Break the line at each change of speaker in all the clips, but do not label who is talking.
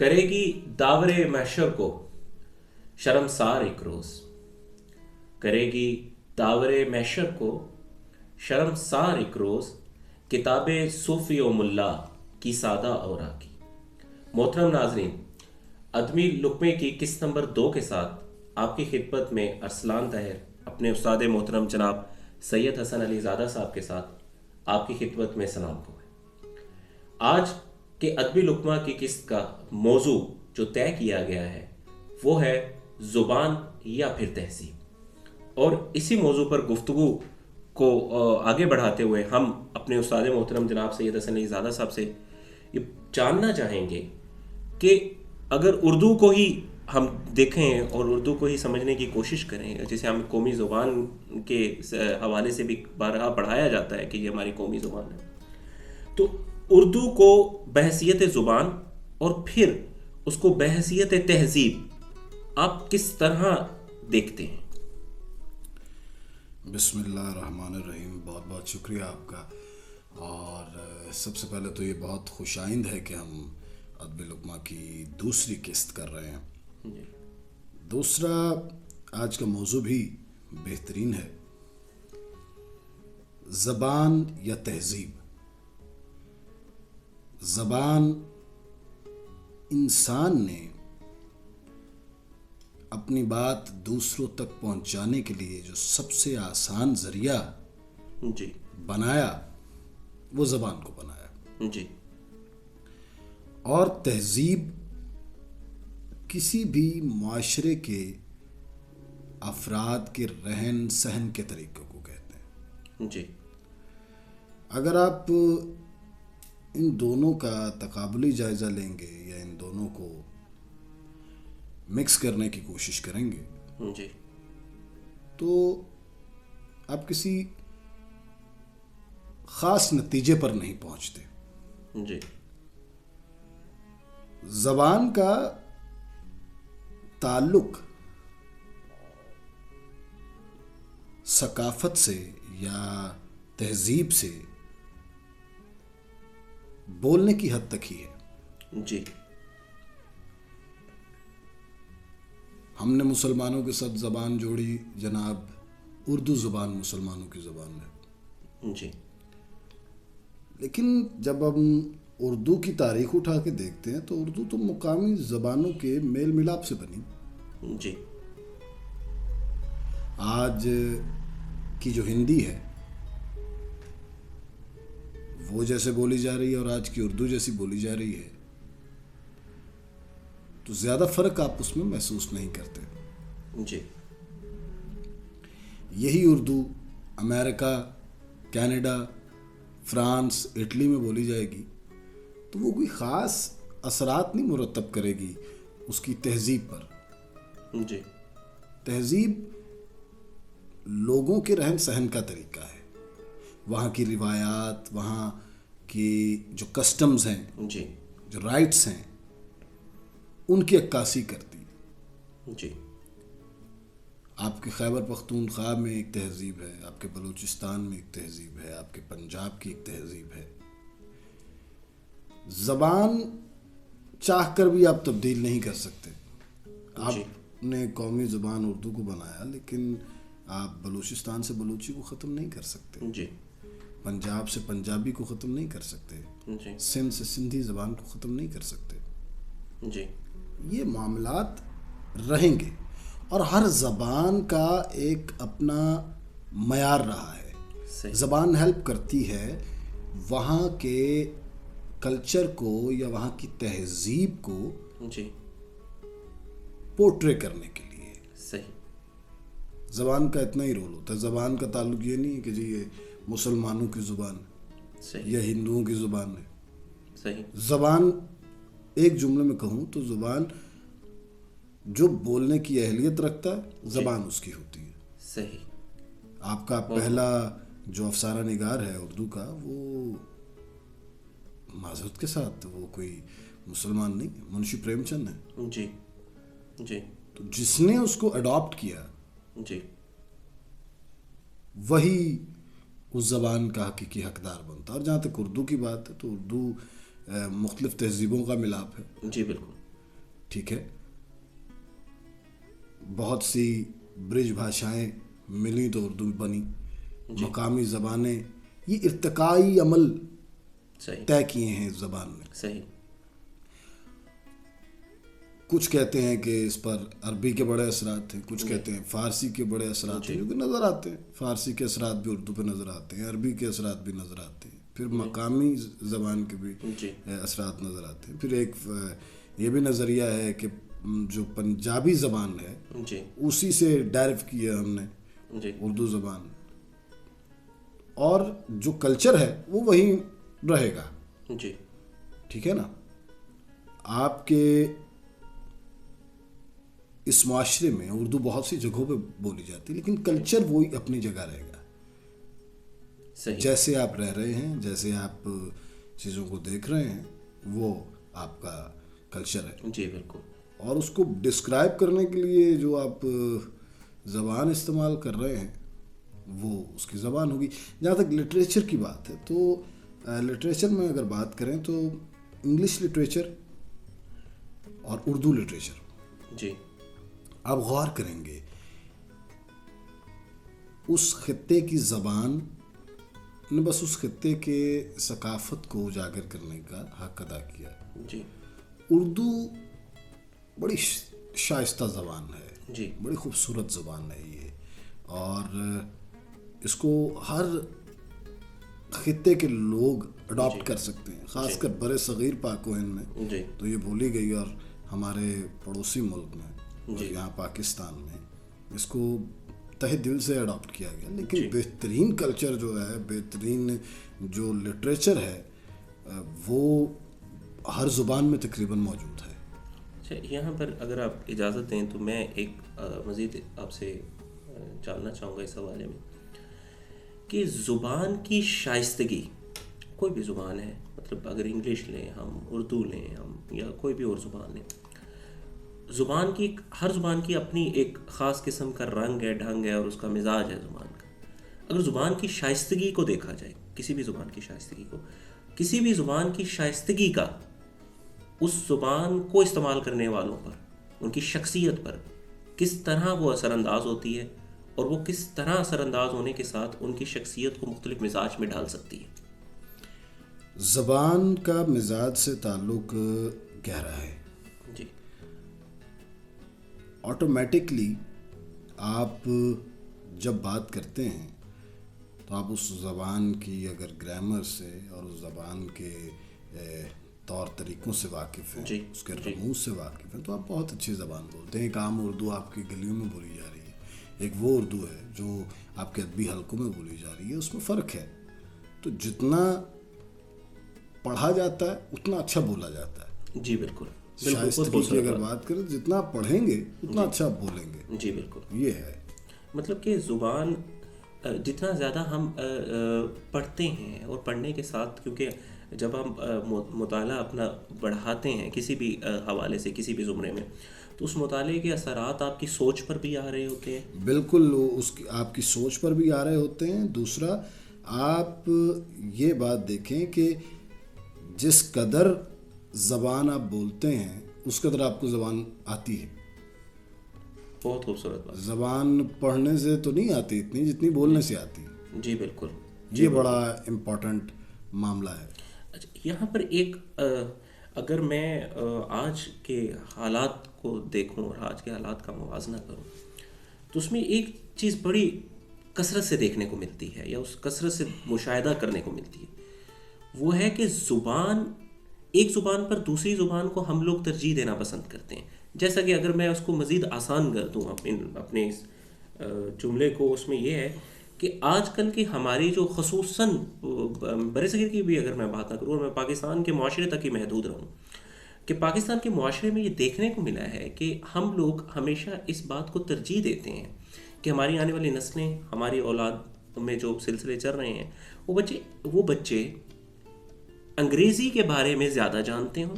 کرے گی داور محشر کو شرمسار ایک روز، کرے گی داور محشر کو شرمسار ایک روز، کتاب صوفی و ملا کی سادہ اورا کی۔ محترم ناظرین، ادبی لقمے کی قسط نمبر 2 کے ساتھ آپ کی خدمت میں ارسلان طاہر اپنے استاد محترم جناب سید حسن علی زادہ صاحب کے ساتھ آپ کی خدمت میں سلام کو ہے۔ آج کے ادبی لقمہ کی قسط کا موضوع جو طے کیا گیا ہے وہ ہے زبان یا پھر تہذیب، اور اسی موضوع پر گفتگو کو آگے بڑھاتے ہوئے ہم اپنے استاد محترم جناب سید حسن علی زادہ صاحب سے یہ جاننا چاہیں گے کہ اگر اردو کو ہی ہم دیکھیں اور اردو کو ہی سمجھنے کی کوشش کریں، جسے ہم قومی زبان کے حوالے سے بھی بارہا پڑھایا جاتا ہے کہ یہ ہماری قومی زبان ہے، تو اردو کو بحیثیت زبان اور پھر اس کو بحیثیت تہذیب آپ کس طرح دیکھتے ہیں؟
بسم اللہ الرحمن الرحیم۔ بہت بہت شکریہ آپ کا، اور سب سے پہلے تو یہ بہت خوش آئند ہے کہ ہم ادبی لقمہ کی دوسری قسط کر رہے ہیں۔ دوسرا آج کا موضوع بھی بہترین ہے، زبان یا تہذیب۔ زبان انسان نے اپنی بات دوسروں تک پہنچانے کے لیے جو سب سے آسان ذریعہ بنایا وہ زبان کو بنایا۔ اور تہذیب کسی بھی معاشرے کے افراد کے رہن سہن کے طریقوں کو کہتے ہیں۔ اگر آپ ان دونوں کا تقابلی جائزہ لیں گے یا ان دونوں کو مکس کرنے کی کوشش کریں گے تو آپ کسی خاص نتیجے پر نہیں پہنچتے۔ زبان کا تعلق ثقافت سے یا تہذیب سے بولنے کی حد تک ہی ہے۔ ہم نے مسلمانوں کے ساتھ زبان جوڑی، جناب اردو زبان مسلمانوں کی زبان ہے۔ لیکن جب ہم اردو کی تاریخ اٹھا کے دیکھتے ہیں تو اردو تو مقامی زبانوں کے میل ملاپ سے بنی۔ آج کی جو ہندی ہے وہ جیسے بولی جا رہی ہے اور آج کی اردو جیسی بولی جا رہی ہے تو زیادہ فرق آپ اس میں محسوس نہیں کرتے۔ یہی اردو امریکہ، کینیڈا، فرانس، اٹلی میں بولی جائے گی تو وہ کوئی خاص اثرات نہیں مرتب کرے گی اس کی تہذیب پر۔ تہذیب لوگوں کے رہن سہن کا طریقہ ہے، وہاں کی روایات، وہاں کی جو کسٹمز ہیں، جو رائٹس ہیں، ان کی عکاسی کرتی۔ آپ کے خیبر پختونخوا میں ایک تہذیب ہے، آپ کے بلوچستان میں ایک تہذیب ہے، آپ کے پنجاب کی ایک تہذیب ہے۔ زبان چاہ کر بھی آپ تبدیل نہیں کر سکتے۔ آپ نے قومی زبان اردو کو بنایا لیکن آپ بلوچستان سے بلوچی کو ختم نہیں کر سکتے، پنجاب سے پنجابی کو ختم نہیں کر سکتے، سندھ سے سندھی زبان کو ختم نہیں کر سکتے۔ یہ معاملات رہیں گے اور ہر زبان کا ایک اپنا معیار رہا ہے۔ زبان ہیلپ کرتی ہے وہاں کے کلچر کو یا وہاں کی تہذیب کو پورٹرے کرنے کے لیے۔ زبان کا اتنا ہی رول ہوتا ہے۔ زبان کا تعلق یہ نہیں ہے کہ جی یہ مسلمانوں کی زبان ہے یا ہندوؤں کی زبان ہے۔ زبان ایک جملے میں کہوں تو زبان جو بولنے کی اہلیت رکھتا ہے زبان اس کی ہوتی ہے۔ آپ کا پہلا جو افسانہ نگار ہے اردو کا وہ معذرت کے ساتھ وہ کوئی مسلمان نہیں، منشی پریم چند ہے۔ تو جس نے اس کو اڈاپٹ کیا وہی اس زبان کا حقیقی حقدار بنتا۔ اور جہاں تک اردو کی بات ہے تو اردو مختلف تہذیبوں کا ملاپ ہے۔
بالکل۔
ٹھیک ہے. بہت سی برج بھاشائیں ملی تو اردو بنی. مقامی زبانیں یہ ارتقائی عمل
صحیح
طے کیے ہیں اس زبان نے.
صحیح.
کچھ کہتے ہیں کہ اس پر عربی کے بڑے اثرات ہیں, کچھ کہتے ہیں فارسی کے بڑے اثرات ہیں, جو کہ نظر آتے ہیں. فارسی کے اثرات بھی اردو پہ نظر آتے ہیں, عربی کے اثرات بھی نظر آتے ہیں, پھر مقامی زبان کے بھی اثرات نظر آتے ہیں. پھر ایک یہ بھی نظریہ ہے کہ جو پنجابی زبان ہے اسی سے ڈائریو کیا ہم نے اردو زبان, اور جو کلچر ہے وہ وہی رہے گا.
جی
ٹھیک ہے نا. آپ کے اس معاشرے میں اردو بہت سی جگہوں پہ بولی جاتی ہے, لیکن کلچر وہی اپنی جگہ رہے گا.
صحیح.
جیسے آپ رہ رہے ہیں, جیسے آپ چیزوں کو دیکھ رہے ہیں, وہ آپ کا کلچر ہے.
جی بالکل.
اور اس کو ڈسکرائب کرنے کے لیے جو آپ زبان استعمال کر رہے ہیں وہ اس کی زبان ہوگی. جہاں تک لٹریچر کی بات ہے تو لٹریچر میں اگر بات کریں تو انگلش لٹریچر اور اردو لٹریچر,
جی
آپ غور کریں گے اس خطے کی زبان نے بس اس خطے کے ثقافت کو اجاگر کرنے کا حق ادا کیا.
جی.
اردو بڑی شائستہ زبان ہے,
جی
بڑی خوبصورت زبان ہے یہ, اور اس کو ہر خطے کے لوگ اڈاپٹ کر سکتے ہیں, خاص کر برِ صغیر پاک و ہند میں تو یہ بولی گئی, اور ہمارے پڑوسی ملک میں اور یہاں پاکستان میں اس کو تہ دل سے اڈاپٹ کیا گیا. لیکن بہترین کلچر جو ہے, بہترین جو لٹریچر ہے, وہ ہر زبان میں تقریباً موجود ہے.
اچھا, یہاں پر اگر آپ اجازت دیں تو میں ایک مزید آپ سے جاننا چاہوں گا اس حوالے میں کہ زبان کی شائستگی, کوئی بھی زبان ہے, مطلب اگر انگلش لیں ہم, اردو لیں ہم, یا کوئی بھی اور زبان لیں, زبان کی ہر زبان کی اپنی ایک خاص قسم کا رنگ ہے, ڈھنگ ہے, اور اس کا مزاج ہے زبان کا. اگر زبان کی شائستگی کو دیکھا جائے, کسی بھی زبان کی شائستگی کو, کسی بھی زبان کی شائستگی کا اس زبان کو استعمال کرنے والوں پر, ان کی شخصیت پر کس طرح وہ اثر انداز ہوتی ہے, اور وہ کس طرح اثر انداز ہونے کے ساتھ ان کی شخصیت کو مختلف مزاج میں ڈال سکتی ہے.
زبان کا مزاج سے تعلق گہرا ہے.
جی.
آٹومیٹکلی آپ جب بات کرتے ہیں تو آپ اس زبان کی اگر گرامر سے اور اس زبان کے طور طریقوں سے واقف ہیں, اس کے رموز سے واقف ہیں, تو آپ بہت اچھی زبان بولتے ہیں. ایک عام اردو آپ کی گلیوں میں بولی جا رہی ہے, ایک وہ اردو ہے جو آپ کے ادبی حلقوں میں بولی جا رہی ہے, اس میں فرق ہے. تو جتنا پڑھا جاتا ہے اتنا اچھا بولا جاتا ہے.
جی بالکل.
شائستگی کی اگر بات کریں, جتنا آپ پڑھیں گے اتنا اچھا آپ بولیں گے.
جی بالکل.
یہ ہے
مطلب کہ زبان جتنا زیادہ ہم پڑھتے ہیں, اور پڑھنے کے ساتھ, کیونکہ جب ہم مطالعہ اپنا بڑھاتے ہیں کسی بھی حوالے سے, کسی بھی زمرے میں, تو اس مطالعے کے اثرات آپ کی سوچ پر بھی آ رہے ہوتے ہیں.
بالکل, اس کی آپ کی سوچ پر بھی آ رہے ہوتے ہیں. دوسرا, آپ یہ بات دیکھیں کہ جس قدر زبان آپ بولتے ہیں اس قدر آپ کو زبان آتی ہے.
بہت خوبصورت بات.
زبان پڑھنے سے تو نہیں آتی اتنی جتنی بولنے سے آتی.
جی بالکل.
یہ بڑا امپورٹنٹ معاملہ ہے.
اچھا, یہاں پر ایک اگر میں آج کے حالات کو دیکھوں اور آج کے حالات کا موازنہ کروں, تو اس میں ایک چیز بڑی کثرت سے دیکھنے کو ملتی ہے, یا اس کثرت سے مشاہدہ کرنے کو ملتی ہے, وہ ہے کہ ایک زبان پر دوسری زبان کو ہم لوگ ترجیح دینا پسند کرتے ہیں. جیسا کہ اگر میں اس کو مزید آسان کر دوں اپنے اس جملے کو, اس میں یہ ہے کہ آج کل کی ہماری جو خصوصاً برصغیر کی بھی اگر میں بات نہ کروں, اور میں پاکستان کے معاشرے تک ہی محدود رہوں, کہ پاکستان کے معاشرے میں یہ دیکھنے کو ملا ہے کہ ہم لوگ ہمیشہ اس بات کو ترجیح دیتے ہیں کہ ہماری آنے والی نسلیں, ہماری اولاد میں جو سلسلے چل رہے ہیں, وہ بچے انگریزی کے بارے میں زیادہ جانتے ہوں,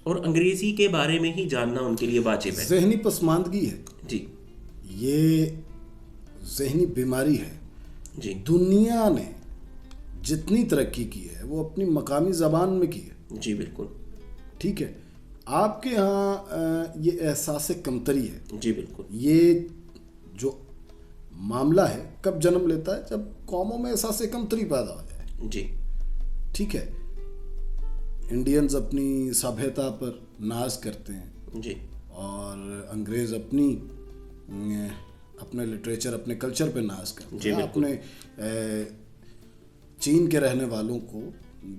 اور انگریزی کے بارے میں ہی جاننا ان کے لیے واجب ہے.
ذہنی پسماندگی ہے.
جی,
یہ ذہنی بیماری ہے.
جی.
دنیا نے جتنی ترقی کی ہے وہ اپنی مقامی زبان میں کی ہے.
جی بالکل.
ٹھیک ہے, آپ کے ہاں یہ احساس کمتری ہے،
جی بالکل،
یہ جو معاملہ ہے کب جنم لیتا ہے؟ جب قوموں میں احساس کمتری پیدا ہو جائے.
جی
ٹھیک ہے، انڈینز اپنی سبھیتا پر ناز کرتے ہیں
جی
اور انگریز اپنے لٹریچر، اپنے کلچر پہ ناز کرتے
جی
ہیں.
بالکل.
اپنے چین کے رہنے والوں کو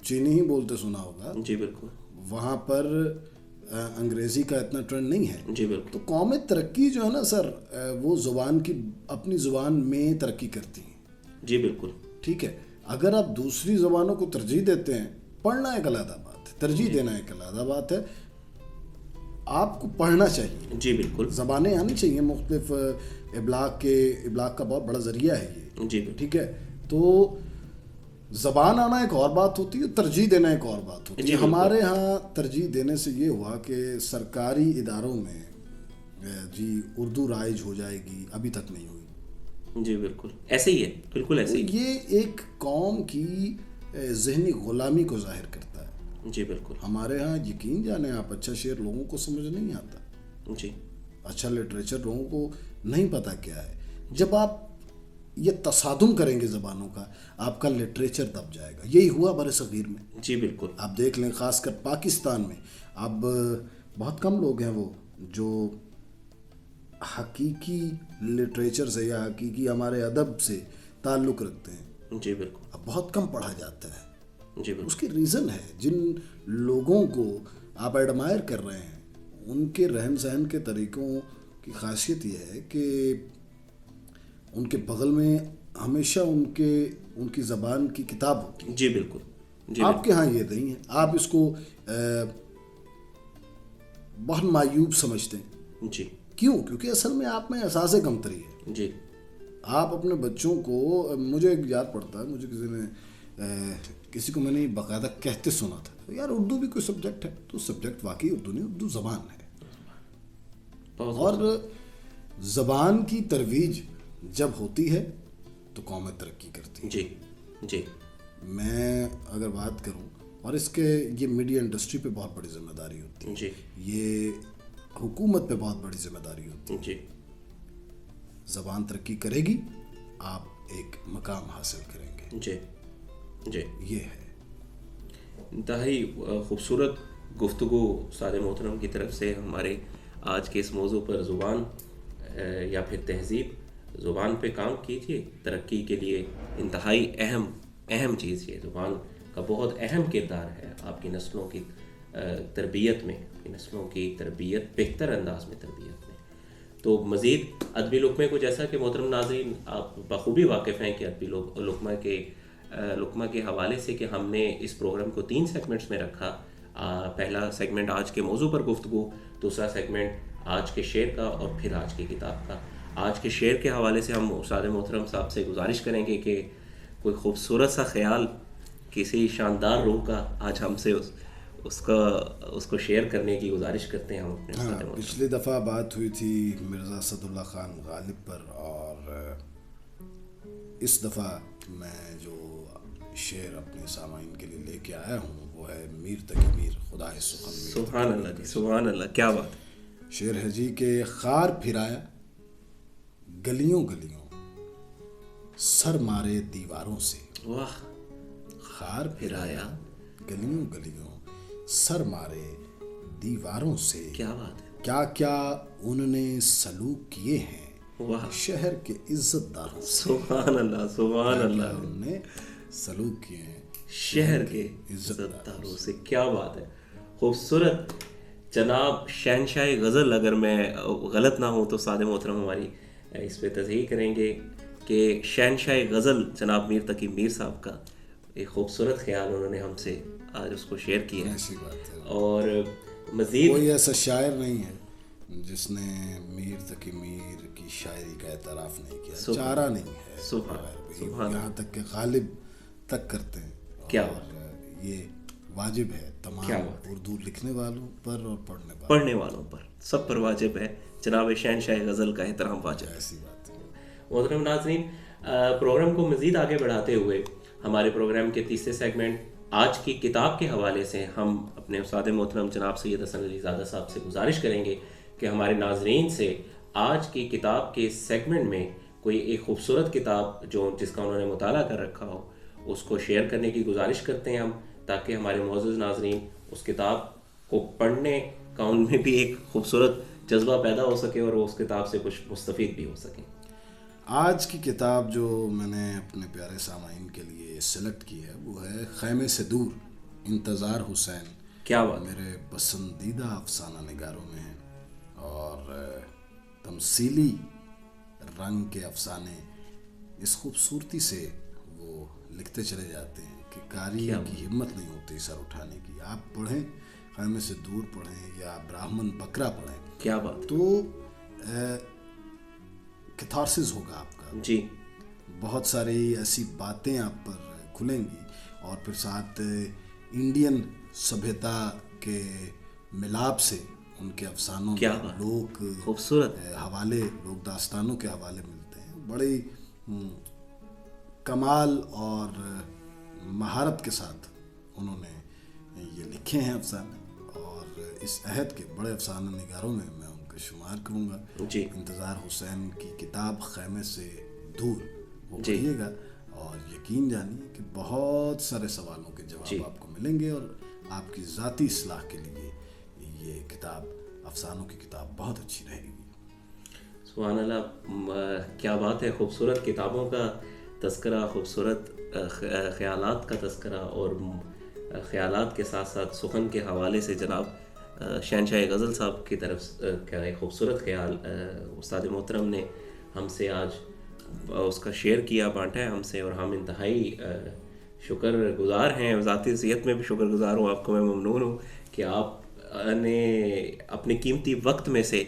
چینی ہی بولتے سنا ہوگا،
جی بالکل،
وہاں پر انگریزی کا اتنا ٹرینڈ نہیں ہے.
جی بالکل،
تو قومی ترقی جو ہے نا سر، وہ زبان کی، اپنی زبان میں ترقی کرتی ہیں.
جی بالکل،
ٹھیک ہے، اگر آپ دوسری زبانوں کو ترجیح دیتے ہیں، پڑھنا ایک علیحدہ بات ہے، ترجیح دینا ایک علیحدہ بات ہے. آپ کو پڑھنا چاہیے،
جی بالکل،
زبانیں آنی چاہیے، مختلف ابلاغ کا بہت بڑا ذریعہ ہے یہ.
جی بالکل،
ٹھیک ہے، تو زبان آنا ایک اور بات ہوتی ہے، ترجیح دینا ایک اور بات ہوتی ہے.
جی بالکل.
ہمارے ہاں ترجیح دینے سے یہ ہوا کہ سرکاری اداروں میں جی اردو رائج ہو جائے گی، ابھی تک نہیں ہوئی.
جی بالکل ایسے ہی ہے، بالکل ایسے ہی.
یہ ایک قوم کی ذہنی غلامی کو ظاہر کرتا ہے.
جی بالکل،
ہمارے ہاں یقین جانیں آپ، اچھا شعر لوگوں کو سمجھ نہیں آتا،
جی
اچھا لٹریچر لوگوں کو نہیں پتہ کیا ہے. جب آپ یہ تصادم کریں گے زبانوں کا، آپ کا لٹریچر دب جائے گا. یہی ہوا بر صغیر میں.
جی بالکل،
آپ دیکھ لیں، خاص کر پاکستان میں اب بہت کم لوگ ہیں وہ جو حقیقی لٹریچر سے یا حقیقی ہمارے ادب سے تعلق رکھتے ہیں.
جی بالکل،
اب بہت کم پڑھا جاتا ہے.
جی بالکل،
اس کی ریزن ہے، جن لوگوں کو آپ ایڈمائر کر رہے ہیں ان کے رہن سہن کے طریقوں کی خاصیت یہ ہے کہ ان کے بغل میں ہمیشہ ان کی زبان کی کتاب ہوتی ہے.
جی بالکل، جی
آپ کے ہاں یہ نہیں ہے. آپ اس کو بہت معیوب سمجھتے ہیں.
جی،
کیوں؟ کیونکہ اصل میں آپ میں احساس کمتری ہے.
جی،
آپ اپنے بچوں کو، مجھے ایک یاد پڑتا ہے، مجھے کسی کو میں نے باقاعدہ کہتے سنا تھا، یار اردو بھی کوئی سبجیکٹ ہے. تو سبجیکٹ واقعی اردو نہیں، اردو زبان ہے. اور زبان کی ترویج جب ہوتی ہے تو قومیں ترقی کرتی ہیں.
جی، جی،
میں اگر بات کروں، اور اس کے یہ میڈیا انڈسٹری پہ بہت بڑی ذمہ داری ہوتی ہے،
جی،
یہ حکومت پہ بہت بڑی ذمہ داری ہوتی ہے.
جی،
زبان ترقی کرے گی، آپ ایک مقام حاصل کریں گے.
جی، جی،
یہ ہے.
انتہائی خوبصورت گفتگو استاد محترم کی طرف سے ہمارے آج کے اس موضوع پر، زبان یا پھر تہذیب، زبان پہ کام کیجیے، ترقی کے لیے انتہائی اہم چیز یہ زبان کا بہت اہم کردار ہے آپ کی نسلوں کی تربیت میں، نسلوں کی تربیت، بہتر انداز میں تربیت میں. تو مزید ادبی لقمے کو، جیسا کہ محترم ناظرین آپ بخوبی واقف ہیں کہ ادبی لقمہ کے حوالے سے کہ ہم نے اس پروگرام کو 3 سیگمنٹس میں رکھا. پہلا سیگمنٹ آج کے موضوع پر گفتگو، دوسرا سیگمنٹ آج کے شعر کا، اور پھر آج کی کتاب کا. آج کے شعر کے حوالے سے ہم استاد محترم صاحب سے گزارش کریں گے کہ کوئی خوبصورت سا خیال کسی شاندار روح کا آج ہم سے اس کو شیئر کرنے کی گزارش کرتے ہیں ہم اپنے استاد محترم.
پچھلی دفعہ بات ہوئی تھی مرزا اسداللہ خان غالب پر، اور اس دفعہ میں جو شعر اپنے سامعین کے لیے لے کے آیا ہوں وہ ہے میر تقی میر خدا سخن.
سبحان اللہ جی، سبحان اللہ، کیا بات ہے.
شعر ہے جی کہ خار پھرایا گلیوں گلیوں سر مارے دیواروں سے.
واہ،
خار پھرایا گلیوں گلیوں سر مارے دیواروں سے.
کیا بات ہے.
کیا کیا انہوں نے سلوک کیے ہیں
واہ،
شہر کے عزت داروں سے.
سبحان اللہ، سبحان
کیا
اللہ.
انہوں نے سلوک کیے ہیں
شہر کے عزت داروں سے. کیا بات ہے. خوبصورت. جناب شہنشاہ غزل، اگر میں غلط نہ ہوں تو استاد محترم ہماری اس پہ تصحیح کریں گے کہ شہنشاہ غزل جناب میر تقی میر صاحب کا ایک خوبصورت خیال انہوں نے ہم سے آج اس کو شیئر کیا.
ایسی بات ہے.
اور مزید
کوئی ایسا شاعر نہیں ہے جس نے میر تقی میر کی شاعری کا اعتراف نہیں کیا. چارہ نہیں ہے. یہاں تک کہ غالب تک کرتے ہیں.
کیا
اور یہ واجب ہے تمام اردو لکھنے والوں پر اور
پڑھنے والوں پر، سب پر واجب ہے. جناب شہنشاہ غزل کا احترام واجب ہے.
ایسی بات ہے.
محترم ناظرین، پروگرام کو مزید آگے بڑھاتے ہوئے ہمارے پروگرام کے تیسرے سیگمنٹ آج کی کتاب کے حوالے سے ہم اپنے استاد محترم جناب سید حسن علی زادہ صاحب سے گزارش کریں گے کہ ہمارے ناظرین سے آج کی کتاب کے سیگمنٹ میں کوئی ایک خوبصورت کتاب جس کا انہوں نے مطالعہ کر رکھا ہو اس کو شیئر کرنے کی گزارش کرتے ہیں ہم، تاکہ ہمارے معزز ناظرین اس کتاب کو پڑھنے کا ان میں بھی ایک خوبصورت جذبہ پیدا ہو سکے اور وہ اس کتاب سے کچھ مستفید بھی ہو سکیں۔
آج کی کتاب جو میں نے اپنے پیارے سامعین کے لیے سلیکٹ کی ہے وہ ہے خیمے سے دور، انتظار حسین۔
کیا بات،
میرے پسندیدہ افسانہ نگاروں میں ہیں، اور تمثیلی رنگ کے افسانے اس خوبصورتی سے وہ لکھتے چلے جاتے ہیں کہ قاری کی ہمت نہیں ہوتی سر اٹھانے کی۔ آپ پڑھیں، خیمے سے دور پڑھیں یا براہمن بکرا پڑھیں،
کیا بات،
تو کیتھارسس ہوگا آپ کا۔
جی،
بہت ساری ایسی باتیں آپ پر کھلیں گی، اور پھر ساتھ انڈین سبھیتا کے ملاپ سے ان کے افسانوں میں لوک
خوبصورت
حوالے، لوک داستانوں کے حوالے ملتے ہیں۔ بڑی کمال اور مہارت کے ساتھ انہوں نے یہ لکھے ہیں افسانے، اور اس عہد کے بڑے افسانہ نگاروں میں میں ان کا شمار کروں گا۔
جی،
انتظار حسین کی کتاب خیمے سے دور وہ پڑھیے گا، اور یقین جانیے کہ بہت سارے سوالوں کے جواب آپ کو ملیں گے، اور آپ کی ذاتی اصلاح کے لیے یہ کتاب، افسانوں کی کتاب، بہت اچھی رہے گی۔
سبحان اللہ، کیا بات ہے، خوبصورت کتابوں کا تذکرہ، خوبصورت خیالات کا تذکرہ، اور خیالات کے ساتھ ساتھ سخن کے حوالے سے جناب شہنشاہ غزل صاحب کی طرف کا ایک خوبصورت خیال استاد محترم نے ہم سے آج اس کا شیئر کیا، بانٹا ہے ہم سے، اور ہم انتہائی شکر گزار ہیں، ذاتی حیثیت میں بھی شکر گزار ہوں، آپ کو میں ممنون ہوں کہ آپ نے اپنے قیمتی وقت میں سے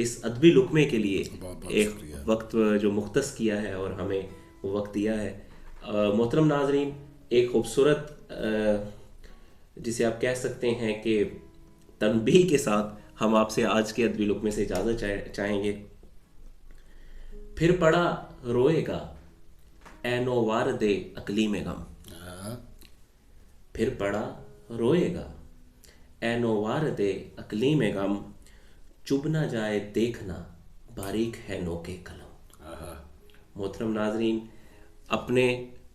اس ادبی لقمے کے لیے ایک وقت جو مختص کیا ہے اور ہمیں وہ وقت دیا ہے۔ محترم ناظرین، ایک خوبصورت جسے آپ کہہ سکتے ہیں کہ تنبیہ کے ساتھ ہم آپ سے آج کے ادبی لقمے سے اجازت چاہیں گے۔ پھر پڑا روئے گا اے نووارد اقلیم غم، پھر پڑا روئے گا اے نووارد اقلیم غم، چب نہ جائے دیکھنا باریک ہے نوکے قلم۔ محترم ناظرین، اپنے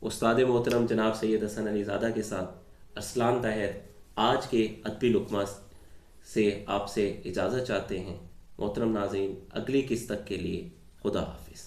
استاد محترم جناب سید حسن علی زادہ کے ساتھ ارسلان طاہر آج کے ادبی لقمہ سے آپ سے اجازت چاہتے ہیں۔ محترم ناظرین، اگلی قسط تک کے لیے خدا حافظ۔